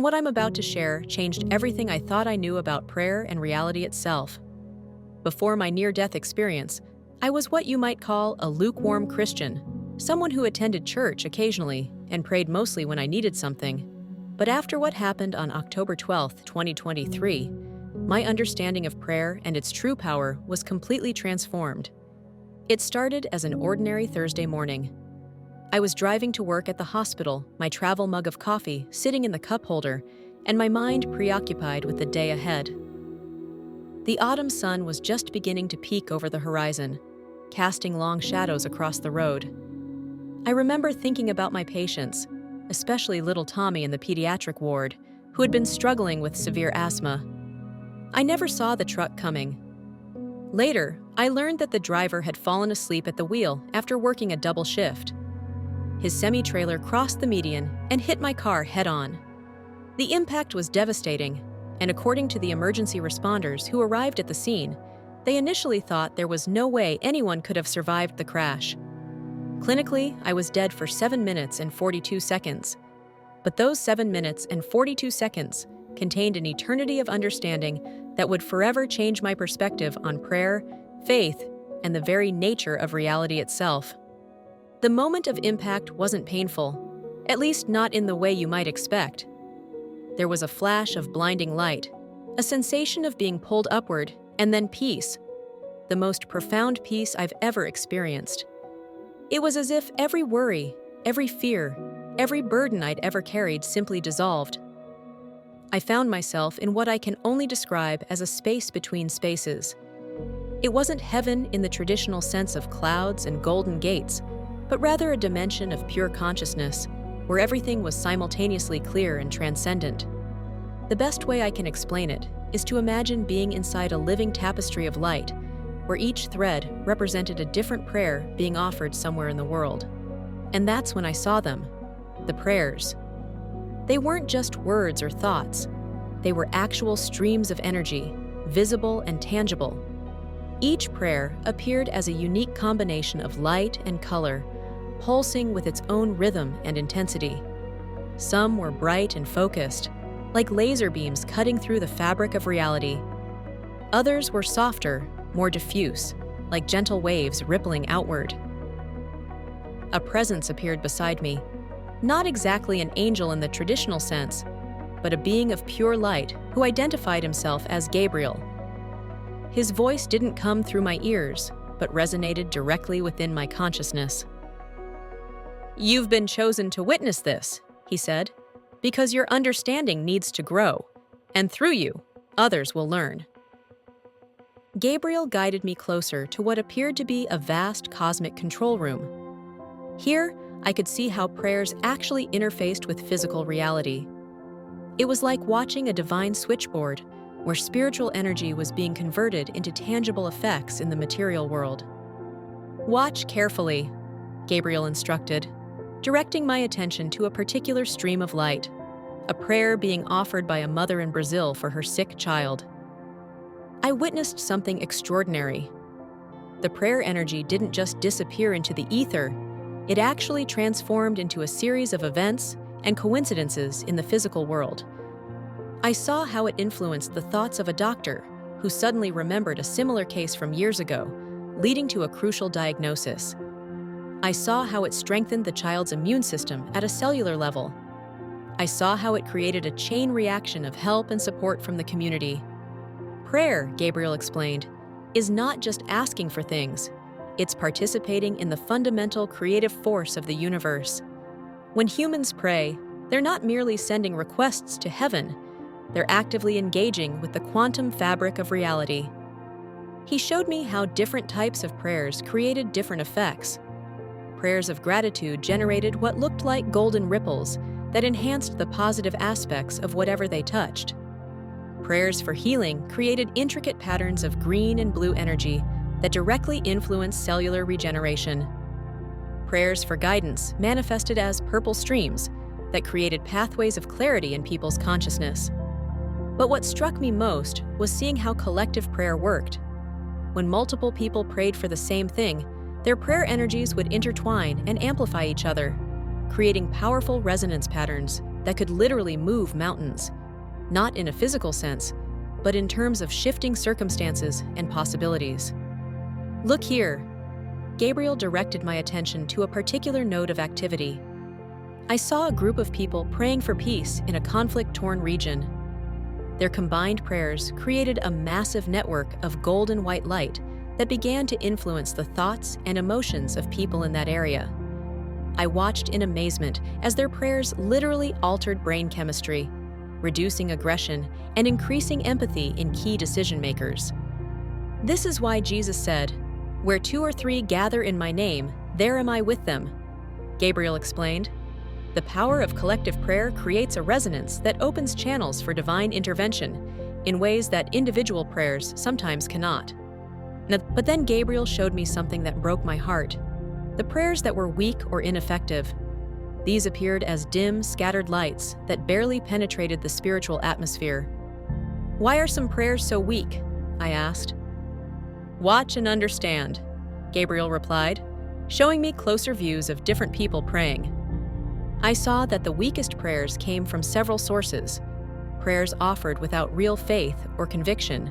What I'm about to share changed everything I thought I knew about prayer and reality itself. Before my near-death experience, I was what you might call a lukewarm Christian, someone who attended church occasionally and prayed mostly when I needed something. But after what happened on October 12, 2023, my understanding of prayer and its true power was completely transformed. It started as an ordinary Thursday morning. I was driving to work at the hospital, my travel mug of coffee sitting in the cup holder, and my mind preoccupied with the day ahead. The autumn sun was just beginning to peek over the horizon, casting long shadows across the road. I remember thinking about my patients, especially little Tommy in the pediatric ward, who had been struggling with severe asthma. I never saw the truck coming. Later, I learned that the driver had fallen asleep at the wheel after working a double shift. His semi-trailer crossed the median and hit my car head-on. The impact was devastating, and according to the emergency responders who arrived at the scene, they initially thought there was no way anyone could have survived the crash. Clinically, I was dead for 7 minutes and 42 seconds. But those 7 minutes and 42 seconds contained an eternity of understanding that would forever change my perspective on prayer, faith, and the very nature of reality itself. The moment of impact wasn't painful, at least not in the way you might expect. There was a flash of blinding light, a sensation of being pulled upward, and then peace, the most profound peace I've ever experienced. It was as if every worry, every fear, every burden I'd ever carried simply dissolved. I found myself in what I can only describe as a space between spaces. It wasn't heaven in the traditional sense of clouds and golden gates, but rather a dimension of pure consciousness, where everything was simultaneously clear and transcendent. The best way I can explain it is to imagine being inside a living tapestry of light, where each thread represented a different prayer being offered somewhere in the world. And that's when I saw them, the prayers. They weren't just words or thoughts. They were actual streams of energy, visible and tangible. Each prayer appeared as a unique combination of light and color, pulsing with its own rhythm and intensity. Some were bright and focused, like laser beams cutting through the fabric of reality. Others were softer, more diffuse, like gentle waves rippling outward. A presence appeared beside me, not exactly an angel in the traditional sense, but a being of pure light who identified himself as Gabriel. His voice didn't come through my ears, but resonated directly within my consciousness. "You've been chosen to witness this," he said, "because your understanding needs to grow, and through you, others will learn." Gabriel guided me closer to what appeared to be a vast cosmic control room. Here, I could see how prayers actually interfaced with physical reality. It was like watching a divine switchboard, where spiritual energy was being converted into tangible effects in the material world. "Watch carefully," Gabriel instructed, directing my attention to a particular stream of light, a prayer being offered by a mother in Brazil for her sick child. I witnessed something extraordinary. The prayer energy didn't just disappear into the ether, it actually transformed into a series of events and coincidences in the physical world. I saw how it influenced the thoughts of a doctor who suddenly remembered a similar case from years ago, leading to a crucial diagnosis. I saw how it strengthened the child's immune system at a cellular level. I saw how it created a chain reaction of help and support from the community. Prayer, Gabriel explained, is not just asking for things. It's participating in the fundamental creative force of the universe. When humans pray, they're not merely sending requests to heaven, they're actively engaging with the quantum fabric of reality. He showed me how different types of prayers created different effects. Prayers of gratitude generated what looked like golden ripples that enhanced the positive aspects of whatever they touched. Prayers for healing created intricate patterns of green and blue energy that directly influenced cellular regeneration. Prayers for guidance manifested as purple streams that created pathways of clarity in people's consciousness. But what struck me most was seeing how collective prayer worked. When multiple people prayed for the same thing, their prayer energies would intertwine and amplify each other, creating powerful resonance patterns that could literally move mountains, not in a physical sense, but in terms of shifting circumstances and possibilities. Look here. Gabriel directed my attention to a particular node of activity. I saw a group of people praying for peace in a conflict-torn region. Their combined prayers created a massive network of golden white light that began to influence the thoughts and emotions of people in that area. I watched in amazement as their prayers literally altered brain chemistry, reducing aggression and increasing empathy in key decision-makers. This is why Jesus said, "Where 2 or 3 gather in my name, there am I with them," Gabriel explained. The power of collective prayer creates a resonance that opens channels for divine intervention in ways that individual prayers sometimes cannot. But then Gabriel showed me something that broke my heart. The prayers that were weak or ineffective. These appeared as dim, scattered lights that barely penetrated the spiritual atmosphere. "Why are some prayers so weak?" I asked. "Watch and understand," Gabriel replied, showing me closer views of different people praying. I saw that the weakest prayers came from several sources: prayers offered without real faith or conviction,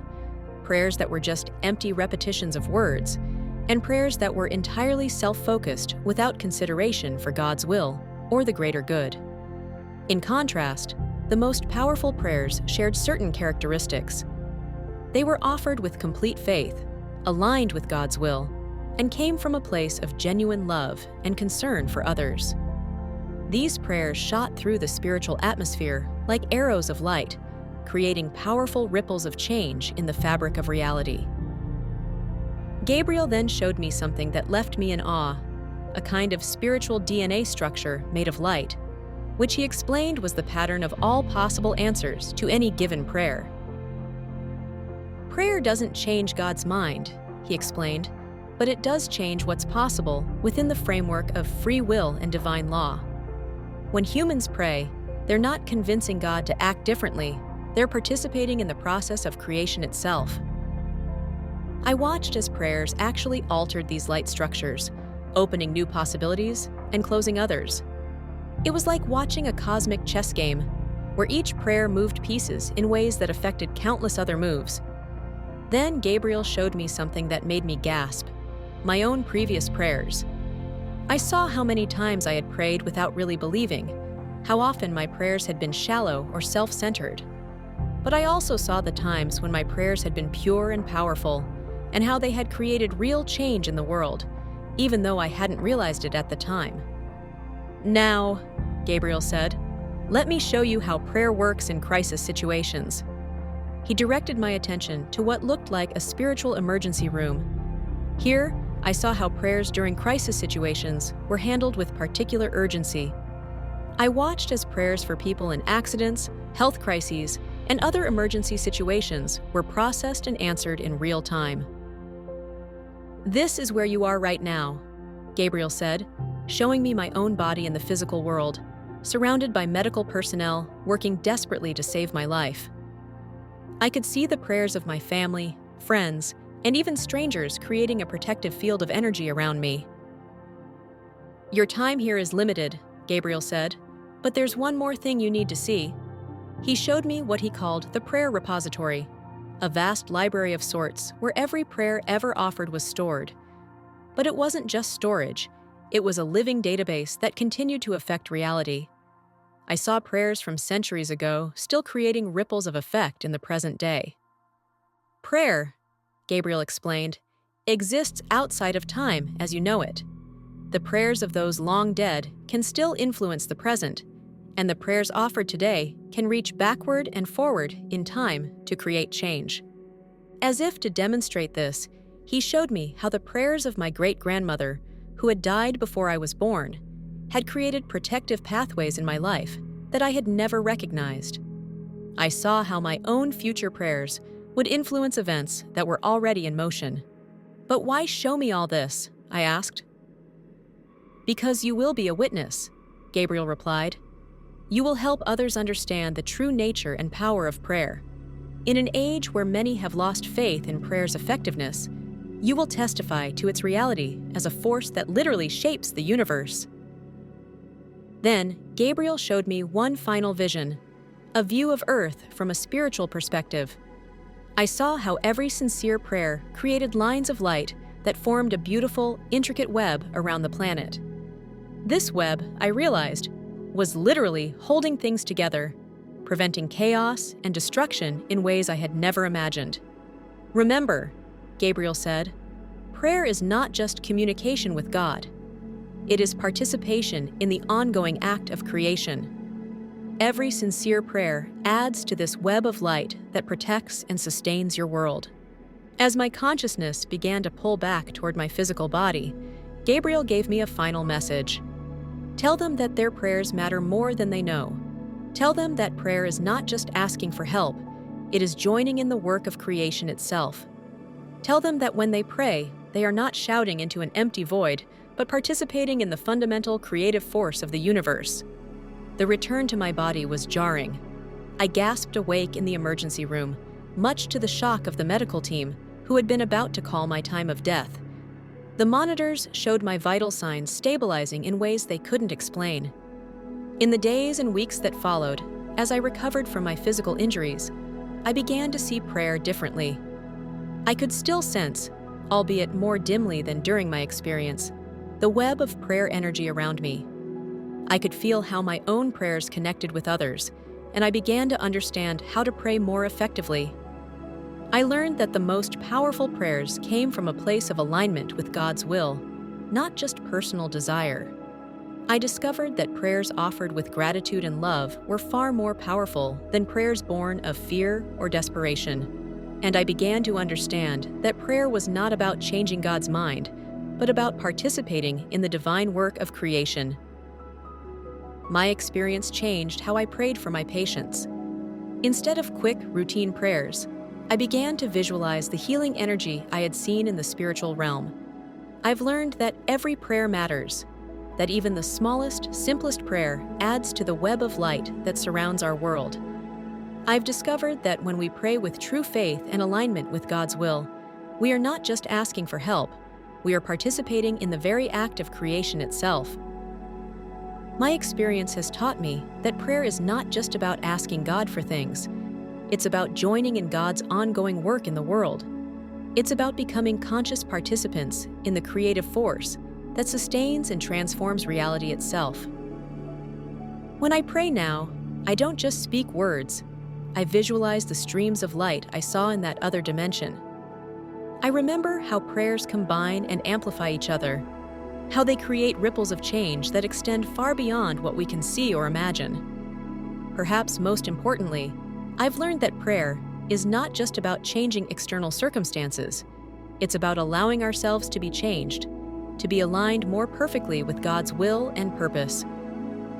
prayers that were just empty repetitions of words, and prayers that were entirely self-focused without consideration for God's will or the greater good. In contrast, the most powerful prayers shared certain characteristics. They were offered with complete faith, aligned with God's will, and came from a place of genuine love and concern for others. These prayers shot through the spiritual atmosphere like arrows of light, creating powerful ripples of change in the fabric of reality. Gabriel then showed me something that left me in awe, a kind of spiritual DNA structure made of light, which he explained was the pattern of all possible answers to any given prayer. Prayer doesn't change God's mind, he explained, but it does change what's possible within the framework of free will and divine law. When humans pray, they're not convincing God to act differently, they're participating in the process of creation itself. I watched as prayers actually altered these light structures, opening new possibilities and closing others. It was like watching a cosmic chess game, where each prayer moved pieces in ways that affected countless other moves. Then Gabriel showed me something that made me gasp: my own previous prayers. I saw how many times I had prayed without really believing, how often my prayers had been shallow or self-centered. But I also saw the times when my prayers had been pure and powerful, and how they had created real change in the world, even though I hadn't realized it at the time. "Now," Gabriel said, "let me show you how prayer works in crisis situations." He directed my attention to what looked like a spiritual emergency room. Here, I saw how prayers during crisis situations were handled with particular urgency. I watched as prayers for people in accidents, health crises, and other emergency situations were processed and answered in real time. "This is where you are right now," Gabriel said, showing me my own body in the physical world, surrounded by medical personnel working desperately to save my life. I could see the prayers of my family, friends, and even strangers creating a protective field of energy around me. "Your time here is limited," Gabriel said, "but there's one more thing you need to see." He showed me what he called the prayer repository, a vast library of sorts where every prayer ever offered was stored. But it wasn't just storage, it was a living database that continued to affect reality. I saw prayers from centuries ago still creating ripples of effect in the present day. Prayer, Gabriel explained, exists outside of time as you know it. The prayers of those long dead can still influence the present, and the prayers offered today can reach backward and forward in time to create change. As if to demonstrate this, he showed me how the prayers of my great-grandmother, who had died before I was born, had created protective pathways in my life that I had never recognized. I saw how my own future prayers would influence events that were already in motion. "But why show me all this?" I asked. "Because you will be a witness," Gabriel replied. "You will help others understand the true nature and power of prayer. In an age where many have lost faith in prayer's effectiveness, you will testify to its reality as a force that literally shapes the universe." Then, Gabriel showed me one final vision, a view of Earth from a spiritual perspective. I saw how every sincere prayer created lines of light that formed a beautiful, intricate web around the planet. This web, I realized, was literally holding things together, preventing chaos and destruction in ways I had never imagined. Remember, Gabriel said, prayer is not just communication with God. It is participation in the ongoing act of creation. Every sincere prayer adds to this web of light that protects and sustains your world. As my consciousness began to pull back toward my physical body, Gabriel gave me a final message. Tell them that their prayers matter more than they know. Tell them that prayer is not just asking for help, it is joining in the work of creation itself. Tell them that when they pray, they are not shouting into an empty void, but participating in the fundamental creative force of the universe. The return to my body was jarring. I gasped awake in the emergency room, much to the shock of the medical team, who had been about to call my time of death. The monitors showed my vital signs stabilizing in ways they couldn't explain. In the days and weeks that followed, as I recovered from my physical injuries, I began to see prayer differently. I could still sense, albeit more dimly than during my experience, the web of prayer energy around me. I could feel how my own prayers connected with others, and I began to understand how to pray more effectively. I learned that the most powerful prayers came from a place of alignment with God's will, not just personal desire. I discovered that prayers offered with gratitude and love were far more powerful than prayers born of fear or desperation. And I began to understand that prayer was not about changing God's mind, but about participating in the divine work of creation. My experience changed how I prayed for my patients. Instead of quick, routine prayers, I began to visualize the healing energy I had seen in the spiritual realm. I've learned that every prayer matters, that even the smallest, simplest prayer adds to the web of light that surrounds our world. I've discovered that when we pray with true faith and alignment with God's will, we are not just asking for help, we are participating in the very act of creation itself. My experience has taught me that prayer is not just about asking God for things. It's about joining in God's ongoing work in the world. It's about becoming conscious participants in the creative force that sustains and transforms reality itself. When I pray now, I don't just speak words. I visualize the streams of light I saw in that other dimension. I remember how prayers combine and amplify each other, how they create ripples of change that extend far beyond what we can see or imagine. Perhaps most importantly, I've learned that prayer is not just about changing external circumstances. It's about allowing ourselves to be changed, to be aligned more perfectly with God's will and purpose.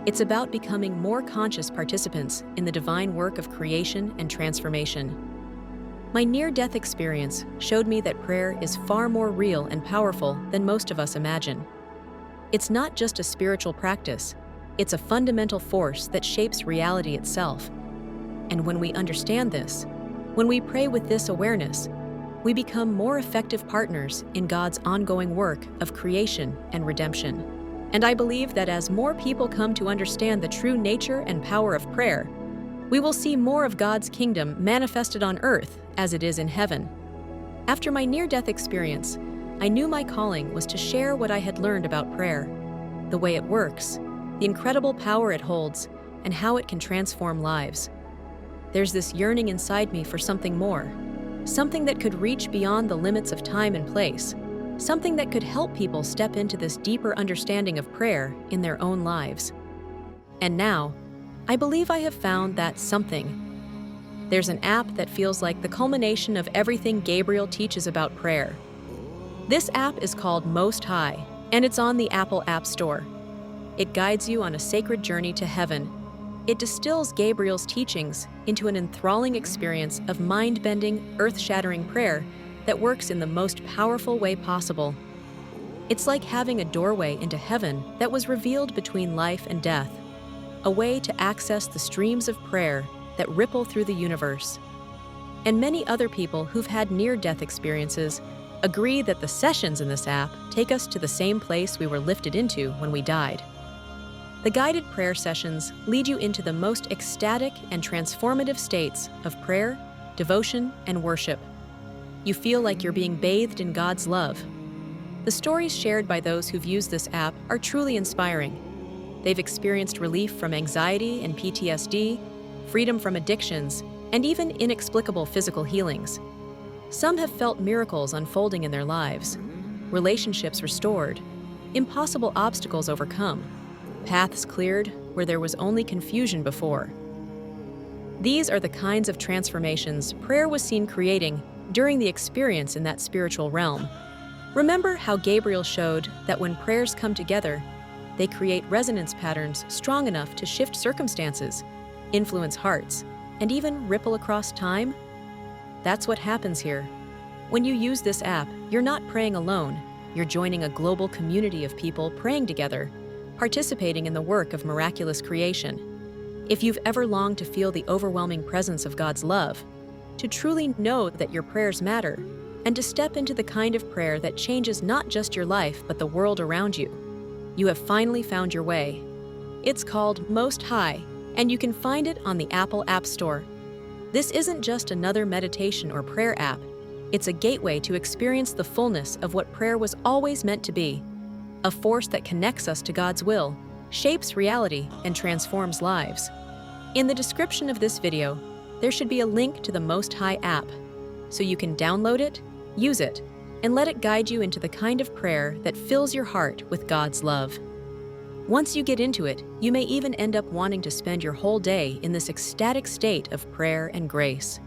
It's about becoming more conscious participants in the divine work of creation and transformation. My near-death experience showed me that prayer is far more real and powerful than most of us imagine. It's not just a spiritual practice, it's a fundamental force that shapes reality itself. And when we understand this, when we pray with this awareness, we become more effective partners in God's ongoing work of creation and redemption. And I believe that as more people come to understand the true nature and power of prayer, we will see more of God's kingdom manifested on earth as it is in heaven. After my near-death experience, I knew my calling was to share what I had learned about prayer, the way it works, the incredible power it holds, and how it can transform lives. There's this yearning inside me for something more, something that could reach beyond the limits of time and place, something that could help people step into this deeper understanding of prayer in their own lives. And now, I believe I have found that something. There's an app that feels like the culmination of everything Gabriel teaches about prayer. This app is called Most High, and it's on the Apple App Store. It guides you on a sacred journey to heaven. It distills Gabriel's teachings into an enthralling experience of mind-bending, earth-shattering prayer that works in the most powerful way possible. It's like having a doorway into heaven that was revealed between life and death, a way to access the streams of prayer that ripple through the universe. And many other people who've had near-death experiences agree that the sessions in this app take us to the same place we were lifted into when we died. The guided prayer sessions lead you into the most ecstatic and transformative states of prayer, devotion, and worship. You feel like you're being bathed in God's love. The stories shared by those who've used this app are truly inspiring. They've experienced relief from anxiety and PTSD, freedom from addictions, and even inexplicable physical healings. Some have felt miracles unfolding in their lives, relationships restored, impossible obstacles overcome, paths cleared where there was only confusion before. These are the kinds of transformations prayer was seen creating during the experience in that spiritual realm. Remember how Gabriel showed that when prayers come together, they create resonance patterns strong enough to shift circumstances, influence hearts, and even ripple across time? That's what happens here. When you use this app, you're not praying alone. You're joining a global community of people praying together, participating in the work of miraculous creation. If you've ever longed to feel the overwhelming presence of God's love, to truly know that your prayers matter, and to step into the kind of prayer that changes not just your life but the world around you, you have finally found your way. It's called Most High, and you can find it on the Apple App Store. This isn't just another meditation or prayer app. It's a gateway to experience the fullness of what prayer was always meant to be, a force that connects us to God's will, shapes reality, and transforms lives. In the description of this video, there should be a link to the Most High app, so you can download it, use it, and let it guide you into the kind of prayer that fills your heart with God's love. Once you get into it, you may even end up wanting to spend your whole day in this ecstatic state of prayer and grace.